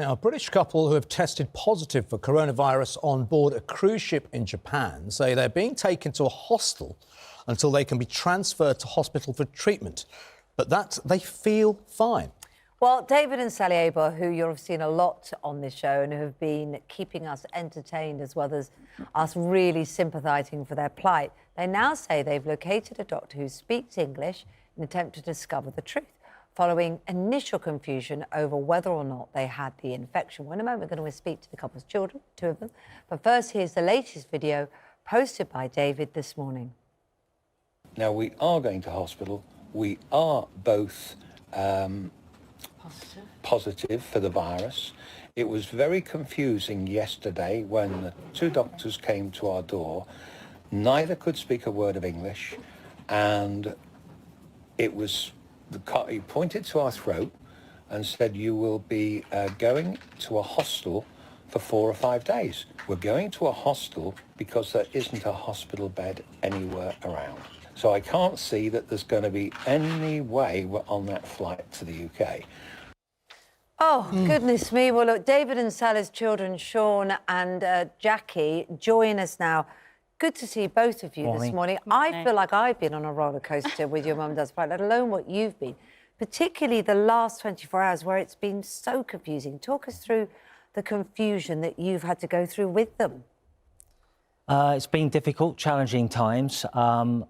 Now, a British couple who have tested positive for coronavirus on board a cruise ship in Japan say they're being taken to a hostel until they can be transferred to hospital for treatment, but that they feel fine. Well, David and Sally Abel, who you've seen a lot on this show and who have been keeping us entertained as well as us really sympathising for their plight, they now say they've located a doctor who speaks English in an attempt to discover the truth, following initial confusion over whether or not they had the infection. Well, in a moment, we're going to speak to the couple's children, two of them. But first, here's the latest video posted by David this morning. Now, we are going to hospital. We are both positive for the virus. It was very confusing yesterday when the two doctors came to our door. Neither could speak a word of English, and it was he pointed to our throat and said, you will be going to a hostel for 4 or 5 days. We're going to a hostel because there isn't a hospital bed anywhere around. So I can't see that there's going to be any way we're on that flight to the UK. Oh, goodness me. Well, look, David and Sally's children, Sean and Jackie, join us now. Good to see both of you this morning. I feel like I've been on a roller coaster with your mum and dad's flight, let alone what you've been, particularly the last 24 hours where it's been so confusing. Talk us through the confusion that you've had to go through with them. It's been difficult, challenging times. I'll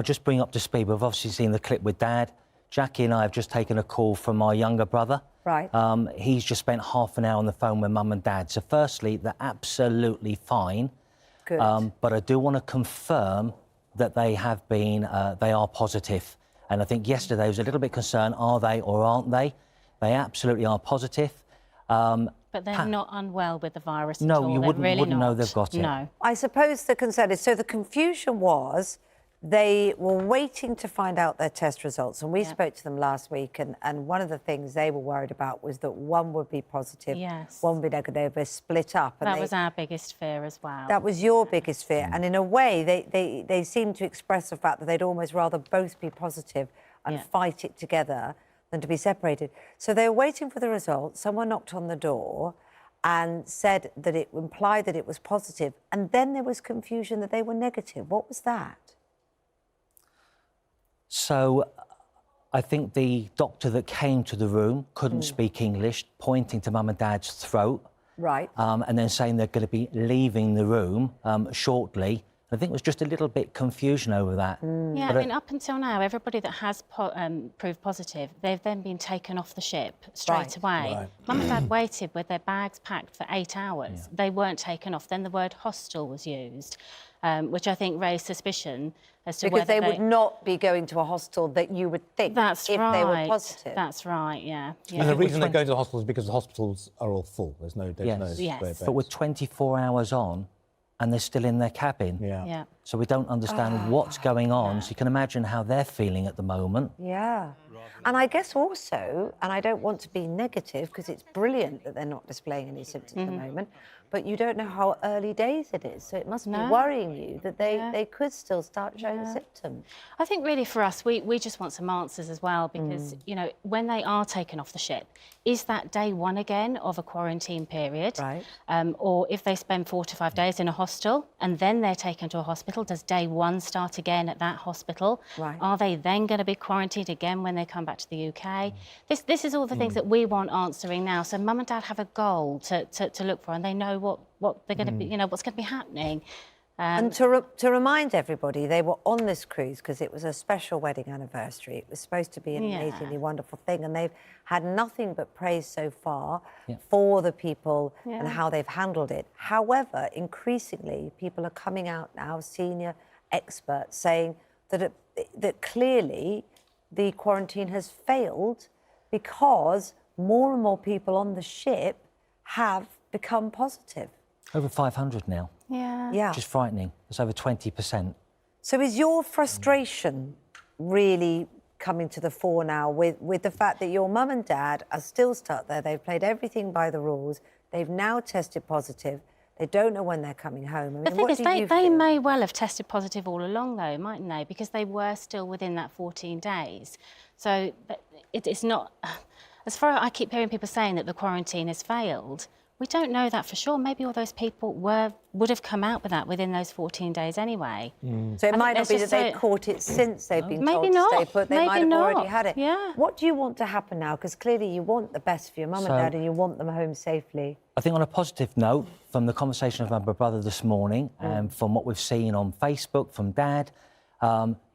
just bring up to speed. We've obviously seen the clip with Dad. Jackie and I have just taken a call from our younger brother. Right. He's just spent half an hour on the phone with Mum and Dad. So firstly, they're absolutely fine. Good. But I do want to confirm that they have been, they are positive. And I think yesterday I was a little bit concerned, are they or aren't they? They absolutely are positive. But they're not unwell with the virus at all. No, you wouldn't know they've got it. No. I suppose the concern is, so the confusion was they were waiting to find out their test results, and we spoke to them last week, and one of the things they were worried about was that one would be positive, one would be negative, they were split up. And that was our biggest fear as well. That was your biggest fear, and in a way they seemed to express the fact that they'd almost rather both be positive and fight it together than to be separated. So they were waiting for the results. Someone knocked on the door and said that it implied that it was positive, and then there was confusion that they were negative. What was that? So I think the doctor that came to the room couldn't speak English, pointing to Mum and Dad's throat. Right. And then saying they're going to be leaving the room shortly. I think it was just a little bit confusion over that. Yeah, I mean, up until now, everybody that has proved positive, they've then been taken off the ship straight away. Right. Mum and Dad waited with their bags packed for 8 hours. They weren't taken off. Then the word hostel was used, which I think raised suspicion as to because whether they would not be going to a hostel that you would think if they were positive. That's right, yeah. And the reason they're going to the hospital is because the hospitals are all full. There's no spare beds. But we're 24 hours on, and they're still in their cabin. Yeah. So we don't understand what's going on. So you can imagine how they're feeling at the moment. Yeah. And I guess also, and I don't want to be negative because it's brilliant that they're not displaying any symptoms at the moment, but you don't know how early days it is. So it must be worrying you that they could still start showing symptoms. I think really for us, we just want some answers as well because, you know, when they are taken off the ship, is that day one again of a quarantine period? Right. Or if they spend 4 to 5 days in a hostel and then they're taken to a hospital, does day one start again at that hospital? Right. Are they then going to be quarantined again when they come back to the UK? This is all the things that we want answering now. So Mum and Dad have a goal to look for, and they know what they're going to be, you know, what's going to be happening. And to remind everybody, they were on this cruise because it was a special wedding anniversary. It was supposed to be an amazingly wonderful thing, and they've had nothing but praise so far for the people and how they've handled it. However, increasingly, people are coming out now, senior experts, saying that that clearly the quarantine has failed because more and more people on the ship have become positive. Over 500 now. Yeah. Which is frightening. It's over 20%. So is your frustration really coming to the fore now with the fact that your mum and dad are still stuck there? They've played everything by the rules. They've now tested positive. They don't know when they're coming home. I mean, the thing is, they may well have tested positive all along, though, mightn't they? Because they were still within that 14 days. So it's not... as far as I keep hearing people saying that the quarantine has failed, we don't know that for sure. Maybe all those people would have come out with that within those 14 days anyway. So it might not be that they've caught it since they've been told to stay put. They might have already had it. Yeah. What do you want to happen now? Because clearly you want the best for your mum and dad and you want them home safely. I think on a positive note, from the conversation with my brother this morning and from what we've seen on Facebook from Dad,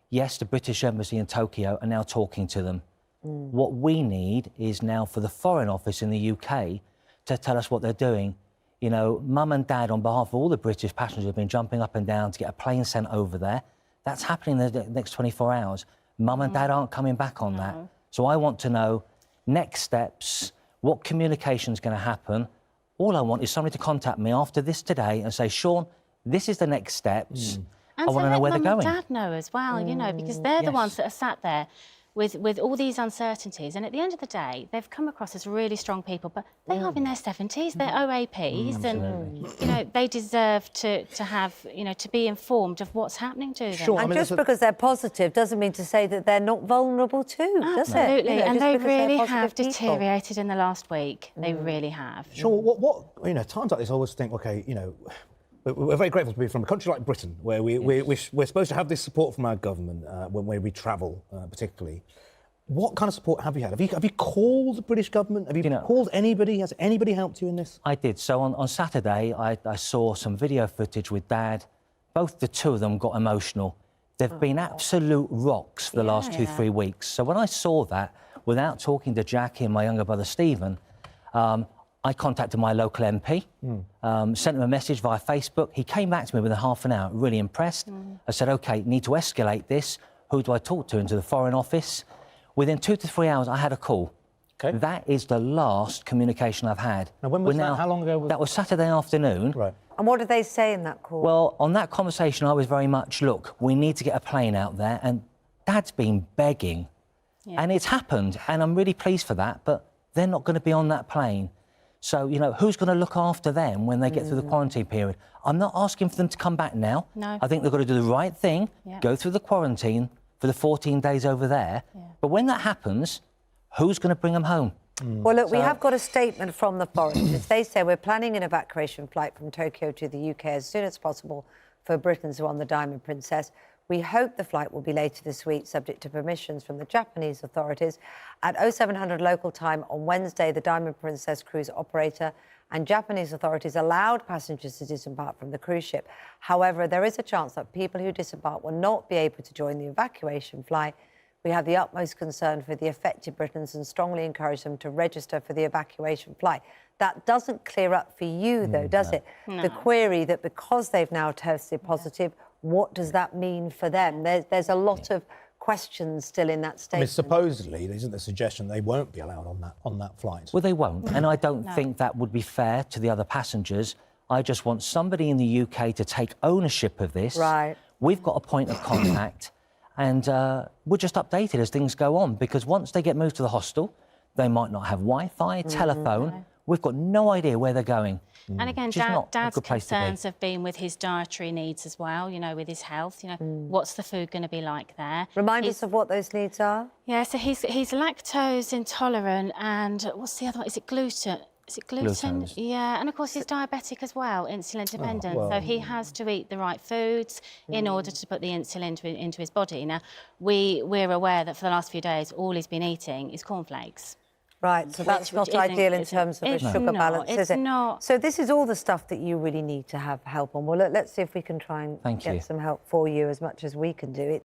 yes, the British Embassy in Tokyo are now talking to them. What we need is now for the Foreign Office in the UK to tell us what they're doing. You know, Mum and Dad, on behalf of all the British passengers, have been jumping up and down to get a plane sent over there. That's happening in the next 24 hours. Mum and Dad aren't coming back on that. So I want to know next steps, what communication's going to happen. All I want is somebody to contact me after this today and say, Sean, this is the next steps. And I want to know where they're going. Mum and Dad know as well, you know, because they're the ones that are sat there with all these uncertainties. And at the end of the day, they've come across as really strong people, but they are in their 70s, they're OAPs, and, you know, they deserve to have, you know, to be informed of what's happening to them. Sure. And just because they're positive doesn't mean to say that they're not vulnerable too, does it? Absolutely, You know, and just they because they're really positive have people. deteriorated in the last week. They really have. Sure. What you know, times like this, I always think, OK, you know, we're very grateful to be from a country like Britain, where we're supposed to have this support from our government when we travel, particularly. What kind of support have you had? Have you called the British government? Have you called anybody? Has anybody helped you in this? I did. So on Saturday, I saw some video footage with Dad. Both the two of them got emotional. They've been absolute rocks for the last 2-3 weeks. So when I saw that, without talking to Jackie and my younger brother Stephen, I contacted my local MP, sent him a message via Facebook. He came back to me within half an hour, really impressed. I said, OK, need to escalate this. Who do I talk to? Into the Foreign Office. Within 2 to 3 hours, I had a call. Okay. That is the last communication I've had. Now, when was that? How long ago was that? Was Saturday afternoon. Right. And what did they say in that call? Well, on that conversation, I was very much, look, we need to get a plane out there. And Dad's been begging. Yeah. And it's happened. And I'm really pleased for that. But they're not going to be on that plane. So, you know, who's going to look after them when they get through the quarantine period? I'm not asking for them to come back now. No. I think they've got to do the right thing, go through the quarantine for the 14 days over there. Yeah. But when that happens, who's going to bring them home? Well, look, we have got a statement from the Foreign Office. They say we're planning an evacuation flight from Tokyo to the UK as soon as possible for Britons who are on the Diamond Princess. We hope the flight will be later this week, subject to permissions from the Japanese authorities. At 0700 local time on Wednesday, the Diamond Princess cruise operator and Japanese authorities allowed passengers to disembark from the cruise ship. However, there is a chance that people who disembark will not be able to join the evacuation flight. We have the utmost concern for the affected Britons and strongly encourage them to register for the evacuation flight. That doesn't clear up for you, though, does it? No. The query that because they've now tested positive, what does that mean for them? There's a lot of questions still in that statement. I mean, supposedly, isn't the suggestion they won't be allowed on that flight? Well, they won't, and I don't think that would be fair to the other passengers. I just want somebody in the UK to take ownership of this. Right. We've got a point of contact, and we're just updated as things go on, because once they get moved to the hostel, they might not have Wi-Fi, telephone. We've got no idea where they're going. And again, Dad's concerns have been with his dietary needs as well, you know, with his health. You know, what's the food going to be like there? Remind us of what those needs are. Yeah, so he's lactose intolerant, and what's the other one? Is it gluten? Is it gluten? Glucose. Yeah, and of course he's diabetic as well, insulin dependent. So he has to eat the right foods in order to put the insulin into his body. Now, we're aware that for the last few days, all he's been eating is cornflakes. Right, so that's not ideal in terms of a sugar balance, is it? It's not. So this is all the stuff that you really need to have help on. Well, let's see if we can try and get some help for you as much as we can do.